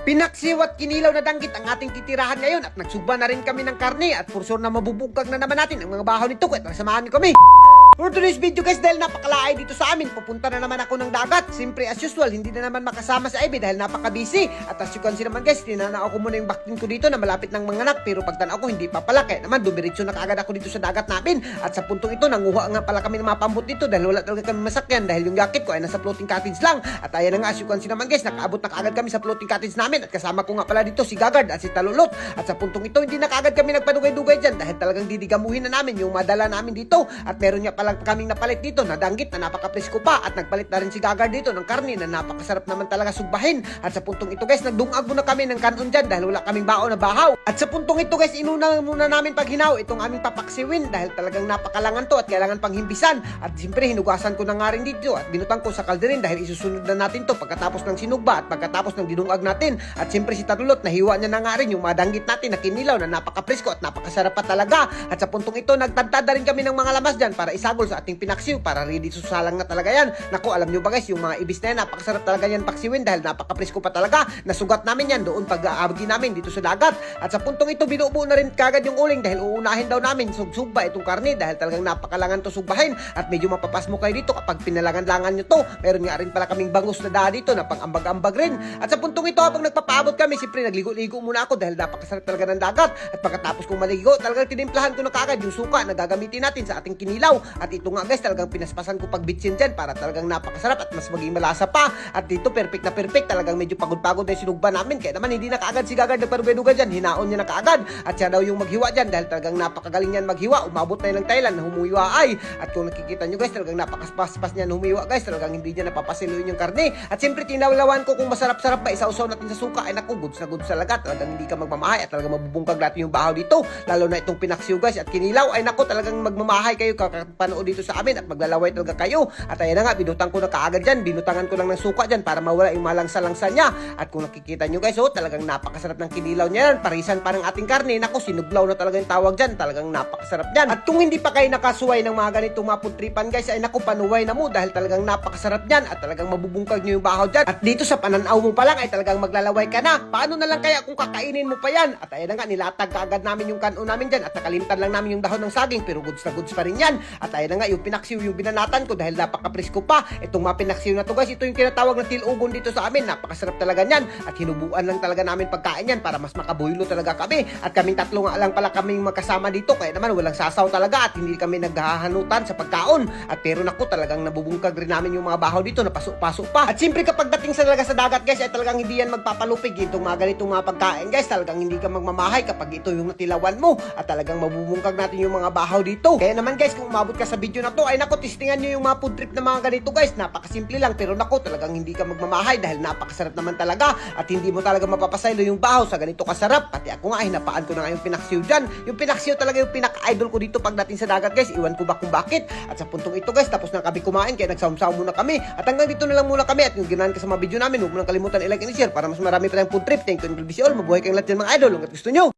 Pinaksiw at kinilaw na danggit ang ating titirahan ngayon at nagsugba na rin kami ng karne at for sure na mabubugkag na naman natin ang mga bahaw nito at samahan niyo kami. For today's video guys, dahil napakalaay dito sa amin, pupunta na naman ako ng dagat. Siyempre as usual, hindi na naman makasama sa Ivy dahil napaka-busy. At as you can see naman guys, tinanao ko muna yung backting ko dito na malapit ng mga anak. Pero pagtanaw ko, hindi pa pala. Kaya naman, dumiretso na kaagad ako dito sa dagat namin. At sa puntong ito, nanguha nga pala kami ng mga pambot dito dahil wala talaga kami masakyan. Dahil yung jacket ko ay nasa floating cottage lang. At ayan na nga, as you can see naman guys, nakaabot na kaagad kami sa floating cottage namin. At kasama ko nga pala dito si Gagard at si Talulot. At sa puntong ito, hindi na kaagad kami nagpadugay-dugay dyan dahil talagang didigamuhin na namin yung madala namin dito. At meron nga pala kaming napalit dito na danggit na napaka-presko pa at nagpalit na rin si Gagard dito ng karne na napakasarap naman talaga sugbahin. At sa puntong ito guys, nagdungag muna kami ng kanon dyan dahil wala kaming baon na bahaw. At sa puntong ito guys, inuna muna namin paghinaw itong aming papaksiwin dahil talagang napakalangan to at kailangan pang himbisan. At siyempre hinugasan ko na nga rin dito at binutang ko sa kalderin dahil isusunod na natin to pagkatapos ng sinugba at pagkatapos ng dinungag natin. At siyempre si Tatulot, nahiwa niya na nga rin yung mga danggit natin na kinilaw na napaka-presko at napakasarap pa talaga. At sa puntong ito, nagtadtada rin kami ng mga lamas dyan para isagol sa ating pinaksiw para ready susalang na talaga yan. Naku, alam nyo ba guys, yung mga ibis na yan, napakasarap talaga yan paksiwin dahil napaka-presko pa talaga. Nasugat namin yan doon pag-aabgi namin dito sa dagat. At sa puntong ito, binubuo na rin kagad yung uling dahil uunahin daw namin sugsugba itong karne dahil talagang napakalangan to sugbahin at medyo mapapasmo kayo dito kapag pinalangan-langan nyo to. Meron nga rin pala kaming bangus na dito na pang ambag-ambag rin. At sa puntong ito, habang nagpapaabot kami, siyempre nagligo-ligo muna ako dahil napakasarap talaga ng dagat. At pagkatapos kong maligo, talagang tinimplahan ko na kagad yung suka na gagamitin natin sa ating kinilaw. At ito nga guys, talagang pinaspasan ko pag bitsin dyan para talagang napakasarap at mas maging malasa pa. At dito perfect na perfect, talagang medyo pagod-pagod na yung sinugba namin. Kaya naman hindi na kaagad si Gagard nagparubeduga dyan, hinaon niya na kaagad. At siya daw yung maghiwa dyan dahil talagang napakagaling yan maghiwa. Umabot na yun ng Thailand na humuhiwa ay. At kung nakikita nyo guys, talagang napakaspas-pas niya humiwa guys, talagang hindi niya napapasiluin yung karne. At siyempre tinawlawan ko kung masarap-sarap ba isausaw natin sa suka ay naku, goods na goods talaga. Talagang hindi ka magmamahay at talagang mabubungkag natin yung bahaw dito. Lalo na itong pinaksiw guys at kinilaw ay naku, talagang magmamahay kayo kakapanood dito sa amin at maglalaway talaga kayo. At ayan na nga, binutang ko na kaagad dyan, binutangan ko lang ng suka dyan para mawala yung malangsa-langsa niya. At kung nakikita nyo guys, oh, talagang napakasarap ng kinilaw niya yan. Parisan pa ng ating karne. Naku, sinuglaw na talaga yung tawag dyan. Talagang napakasarap dyan. At kung hindi pa kayo nakasuway ng mga ganitong mga putripan guys, ay naku, panuway na mo dahil talagang napakasarap dyan at talagang mabubungkag nyo yung bahaw dyan. At dito sa pananaw mo pa lang ay talagang maglalaway ka na. Paano na lang kaya kung kakainin mo pa yan? At ayan na nga, nilatag kaagad namin yung kanon namin dyan at nakalimtan lang namin yung dahon ng saging pero goods na goods pa rin yan. At ayan na nga, yung pinaksiw yung binanatan ko dahil napaka-presko pa. Itong mga pinaksiw na to guys, ito yung tinatawag na tilugon dito sa amin. Napakasarap talaga niyan at hinubuan lang talaga namin pagkain yan para mas makabuylo talaga kami. At kaming tatlo nga lang pala kaming magkasama dito kaya naman walang sasaw talaga at hindi kami naghahanutan sa pagkaon. At pero naku, talagang nabubungkag rin namin yung mga bahaw dito na pasok-pasok pa. At siyempre kapag dating sa talaga sa dagat guys, ay talagang hindi yan magpapalupig itong mga ganitong mga pagkain guys. Talagang hindi ka magmamahay kapag ito yung natilawan mo at talagang mabubungkag natin yung mga bahaw dito. Kaya naman guys, kung umabot ka sa video na to ay naku, testingan nyo yung mga food trip na mga ganito guys. Napakasimple lang pero naku, talagang hindi ka magmamahay dahil napakasarap naman talaga at hindi mo talaga mapapasaylo yung bahaw sa ganito kasarap. Pati ako nga, hinapaan ko na nga yung pinaksiw dyan. Yung pinaksiw talaga yung pinaka-idol ko dito pagdating sa dagat guys. Iwan ko ba kung bakit. At sa puntong ito guys, tapos na kami kumain kaya nagsawm-sawm muna kami. At hanggang dito na lang muna kami at yung ginahan ka sa mga video namin, huwag mo nang kalimutan i-like and i-share para mas marami pa tayong food trip. Thank you and God bless you all. Mabuhay kayong lahat yan mga idol. Hanggat gusto nyo.